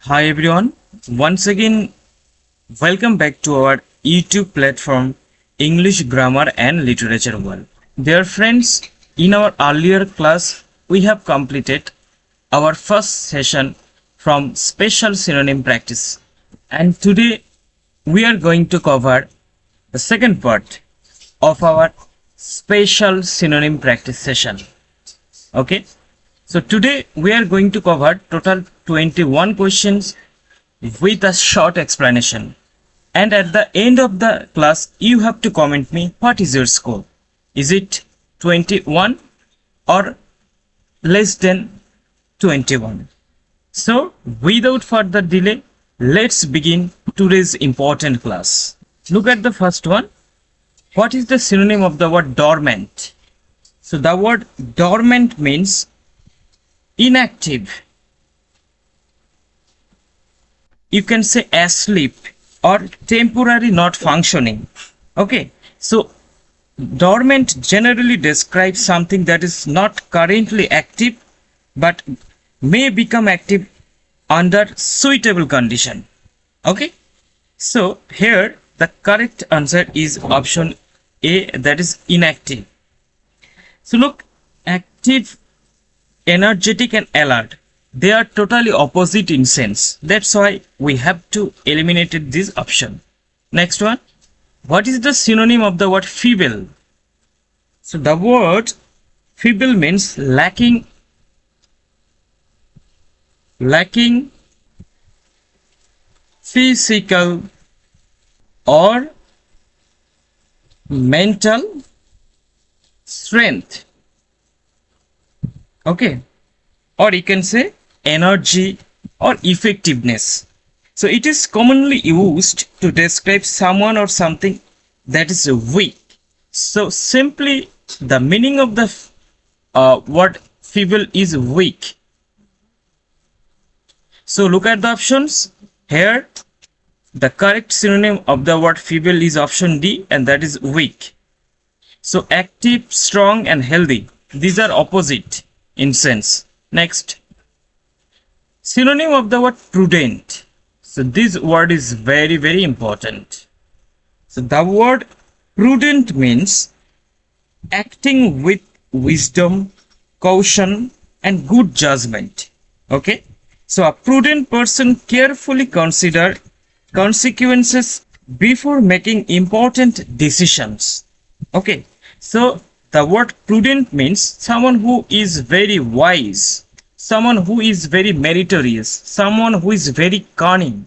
Hi everyone, once again welcome back to our YouTube platform English Grammar and Literature World. Dear friends, in our earlier class we have completed our first session from special synonym practice, and today we are going to cover the second part of our special synonym practice session. Okay, so today we are going to cover total 21 questions with a short explanation. And at the end of the class, you have to comment me what is your score. Is it 21 or less than 21? So without further delay, let's begin today's important class. Look at the first one. What is the synonym of the word dormant? So the word dormant means inactive. You can say asleep or temporary not functioning. Okay, so dormant generally describes something that is not currently active but may become active under suitable condition. Okay, so here the correct answer is option A, that is inactive. So look, active, energetic and alert, they are totally opposite in sense. That's why we have to eliminate this option. Next one. What is the synonym of the word feeble? So the word feeble means lacking physical or mental strength. Okay, or you can say energy or effectiveness. So it is commonly used to describe someone or something that is weak. So simply the meaning of the word feeble is weak. So look at the options. Here the correct synonym of the word feeble is option D, and that is weak. So active, strong and healthy, these are opposite in sense. Next, synonym of the word prudent. So this word is very important. So the word prudent means acting with wisdom, caution and good judgment. Okay, so a prudent person carefully consider consequences before making important decisions. Okay, so the word prudent means someone who is very wise, someone who is very meritorious, someone who is very cunning,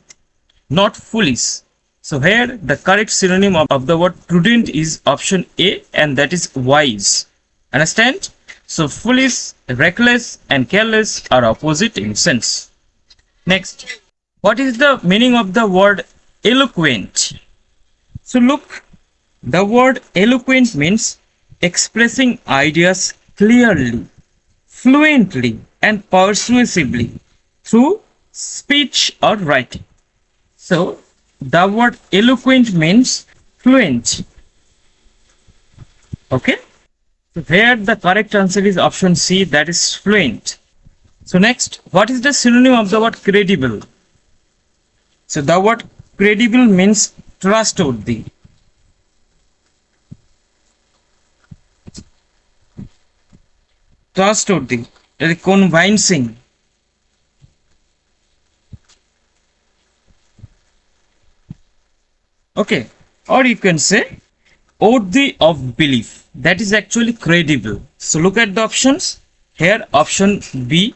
not foolish. So here the correct synonym of the word prudent is option A, and that is wise. Understand? So foolish, reckless and careless are opposite in sense. Next, what is the meaning of the word eloquent? So look, the word eloquent means expressing ideas clearly, fluently and persuasively through speech or writing. So the word eloquent means fluent. Okay, so here the correct answer is option C, that is fluent. So next, what is the synonym of the word credible? So the word credible means trustworthy. Trustworthy, convincing. Okay, or you can say worthy of belief. That is actually credible. So look at the options. Here option B,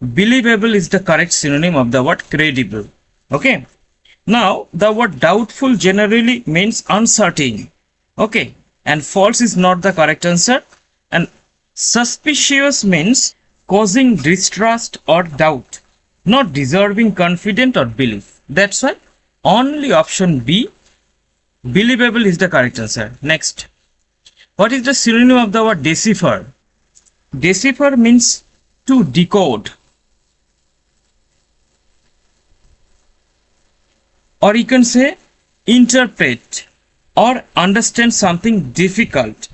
believable, is the correct synonym of the word credible. Okay, now the word doubtful generally means uncertain. Okay, and false is not the correct answer. And suspicious means causing distrust or doubt, not deserving confidence or belief. That's why only option B, believable, is the correct answer. Next, what is the synonym of the word decipher? Decipher means to decode, or you can say interpret or understand something difficult,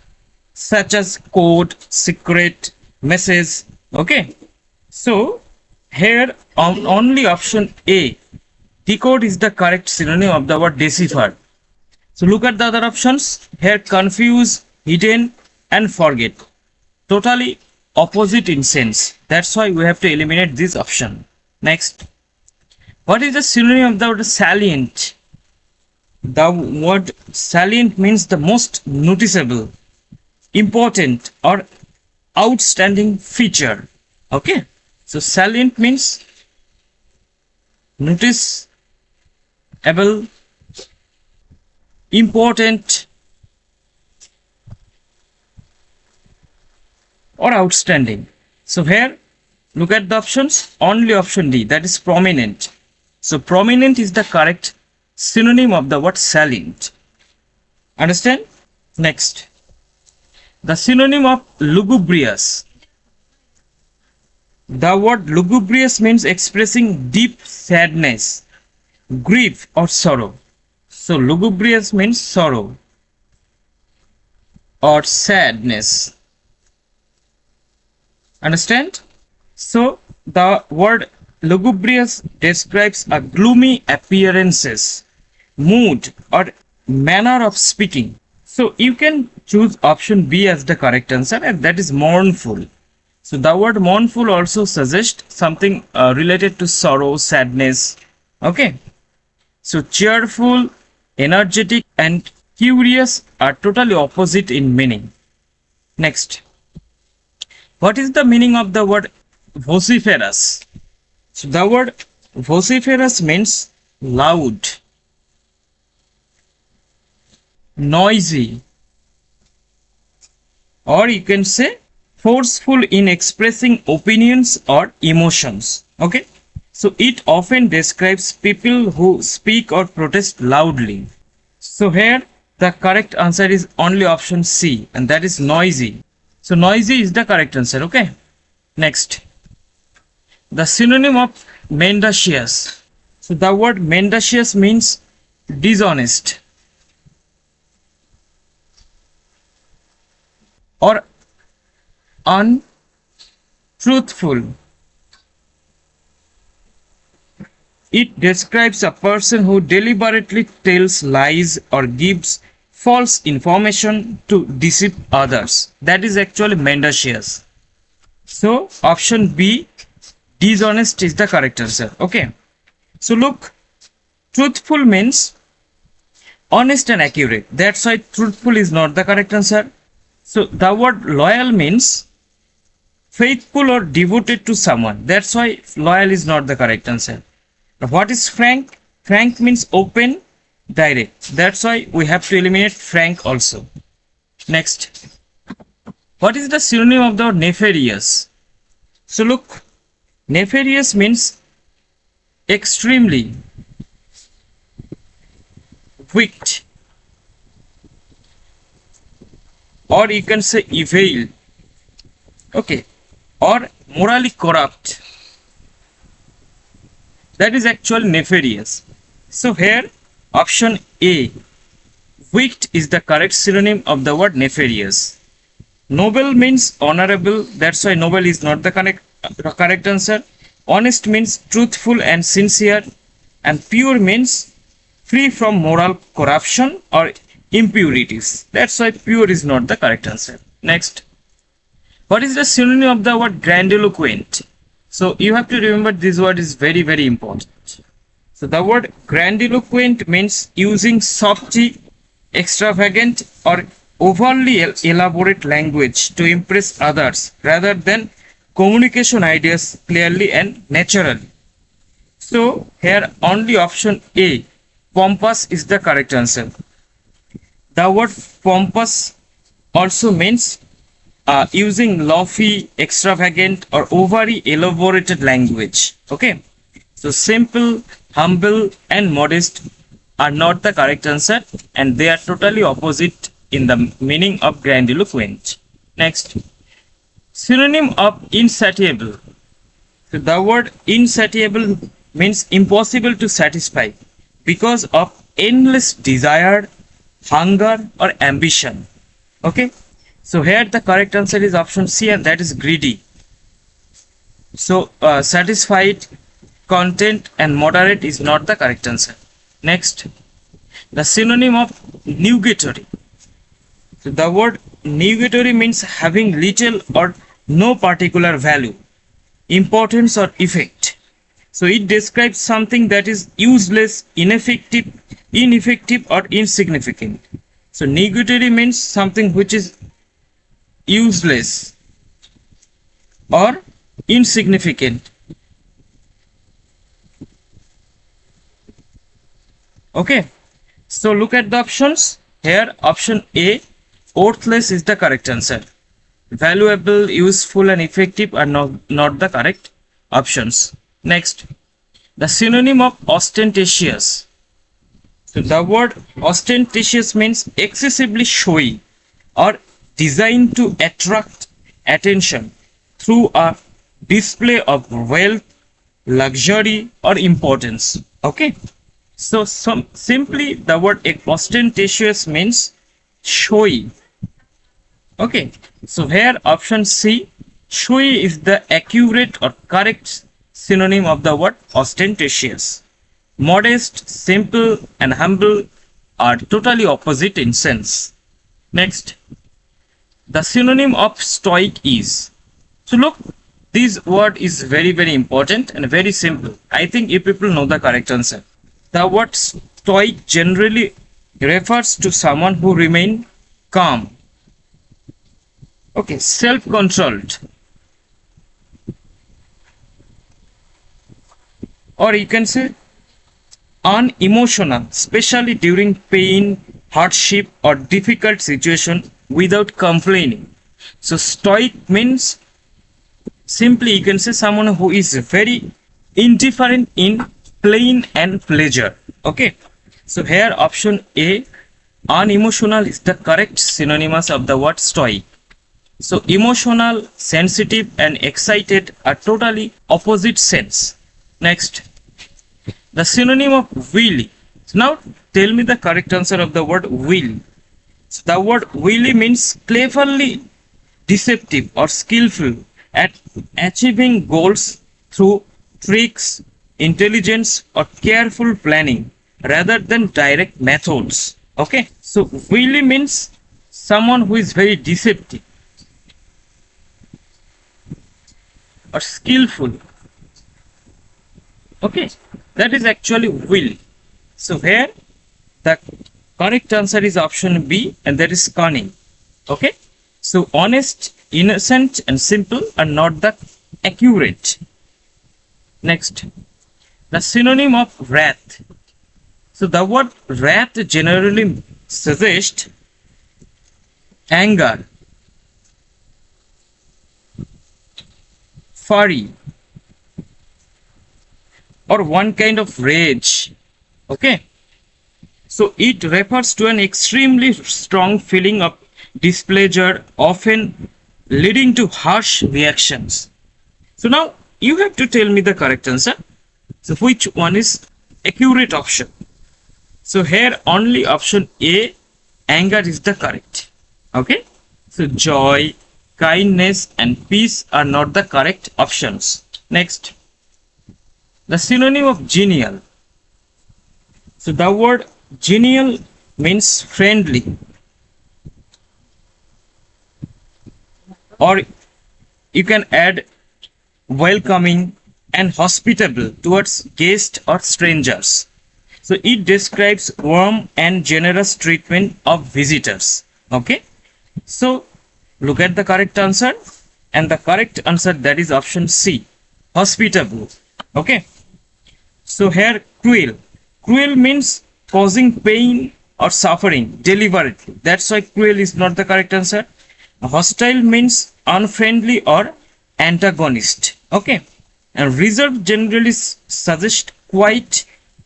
such as code, secret, message. Okay, so Here only option A, decode, is the correct synonym of the word decipher. So look at the other options. Here confuse, hidden and forget. Totally opposite in sense. That's why we have to eliminate this option. Next. What is the synonym of the word salient? The word salient means the most noticeable, important or outstanding feature. Okay. So salient means noticeable, important or outstanding. So here look at the options. Only option D, that is prominent. So prominent is the correct synonym of the word salient. Understand? Next. The synonym of lugubrious. The word lugubrious means expressing deep sadness, grief or sorrow. So lugubrious means sorrow or sadness. Understand? So the word lugubrious describes a gloomy appearances, mood or manner of speaking. So you can choose option B as the correct answer, and that is mournful. So the word mournful also suggests something related to sorrow, sadness. Okay. So cheerful, energetic and curious are totally opposite in meaning. Next. What is the meaning of the word vociferous? So the word vociferous means loud, noisy, or you can say forceful in expressing opinions or emotions. Okay. So it often describes people who speak or protest loudly. So here the correct answer is only option C, and that is noisy. So noisy is the correct answer. Okay. Next. The synonym of mendacious. So the word mendacious means dishonest or untruthful. It describes a person who deliberately tells lies or gives false information to deceive others. That is actually mendacious. So option B, dishonest, is the correct answer. Okay. So look, truthful means honest and accurate. That's why truthful is not the correct answer. So the word loyal means faithful or devoted to someone. That's why loyal is not the correct answer. What is frank? Frank means open, direct. That's why we have to eliminate frank also. Next. What is the synonym of the word nefarious? So look, nefarious means extremely wicked, or you can say evil. Okay. Or morally corrupt. That is actually nefarious. So here option A, wicked, is the correct synonym of the word nefarious. Noble means honorable. That's why noble is not the correct answer. Honest means truthful and sincere, and pure means free from moral corruption or impurities. That's why pure is not the correct answer. Next. What is the synonym of the word grandiloquent? So you have to remember this word is very, very important. So the word grandiloquent means using softy, extravagant or overly elaborate language to impress others rather than communication ideas clearly and naturally. So here only option A, pompous, is the correct answer. The word pompous also means using lofty, extravagant or overly elaborated language. Okay. So simple, humble and modest are not the correct answer, and they are totally opposite in the meaning of grandiloquent. Next. Synonym of insatiable. So the word insatiable means impossible to satisfy because of endless desire, hunger or ambition. Okay. So here the correct answer is option C, and that is greedy. So satisfied, content and moderate is not the correct answer. Next, the synonym of nugatory. So the word nugatory means having little or no particular value, importance or effect. So it describes something that is useless, ineffective or insignificant. So nugatory means something which is useless or insignificant. Okay, so look at the options. Here option A, worthless is the correct answer. Valuable, useful and effective are not the correct options. Next, the synonym of ostentatious. So the word ostentatious means excessively showy or designed to attract attention through a display of wealth, luxury or importance. Okay, so simply the word ostentatious means showy. Okay, so here option C, showy is the accurate or correct synonym of the word ostentatious. Modest, simple and humble are totally opposite in sense. Next, the synonym of stoic is. So look, this word is very important and very simple. I think you people know the correct answer. The word stoic generally refers to someone who remain calm. Okay, self-controlled. Or you can say unemotional, especially during pain, hardship or difficult situation without complaining. So stoic means simply you can say someone who is very indifferent in pain and pleasure. Okay, so here option A, unemotional is the correct synonymous of the word stoic. So emotional, sensitive and excited are totally opposite sense. Next, the synonym of wily. So now tell me the correct answer of the word wily. So the word wily means cleverly deceptive or skillful at achieving goals through tricks, intelligence or careful planning rather than direct methods. Okay, so wily means someone who is very deceptive or skillful. Okay, that is actually will. So here the correct answer is option B and that is cunning. Okay, so honest, innocent and simple are not the accurate. Next, the synonym of wrath. So the word wrath generally suggests anger, fury or one kind of rage. Okay, so it refers to an extremely strong feeling of displeasure, often leading to harsh reactions. So now you have to tell me the correct answer. So which one is accurate option? So here only option A, anger is the correct. Okay, so joy, kindness and peace are not the correct options. Next, the synonym of genial. So the word genial means friendly, or you can add welcoming and hospitable towards guests or strangers. So it describes warm and generous treatment of visitors. Okay, so look at the correct answer, and the correct answer that is option C, hospitable. Okay, so here cruel. Cruel means causing pain or suffering deliberately. That's why cruel is not the correct answer. Hostile means unfriendly or antagonist. Okay, and reserved generally suggest quiet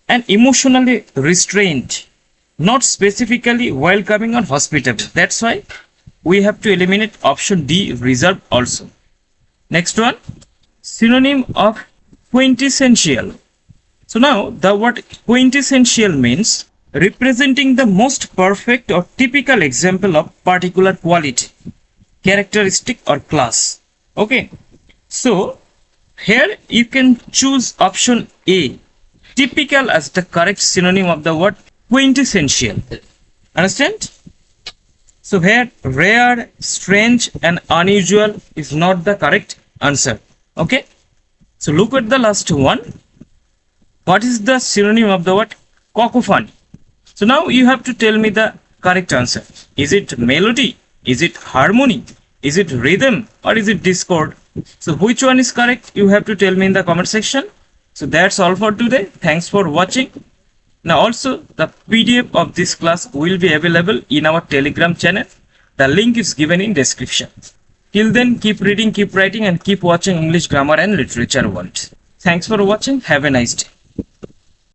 and emotionally restrained, not specifically welcoming or hospitable. That's why we have to eliminate option D, reserved also. Next one, synonym of quintessential. So now the word quintessential means representing the most perfect or typical example of particular quality, characteristic or class. Okay, so Here you can choose option A, typical, as the correct synonym of the word quintessential. Understand? So here rare, strange and unusual is not the correct answer. Okay. So look at the last one. What is the synonym of the word cacophony? So now you have to tell me the correct answer. Is it melody? Is it harmony? Is it rhythm? Or is it discord? So which one is correct? You have to tell me in the comment section. So that's all for today. Thanks for watching. Now also the PDF of this class will be available in our Telegram channel. The link is given in description. Till then, keep reading, keep writing and keep watching English Grammar and Literature World. Thanks for watching. Have a nice day.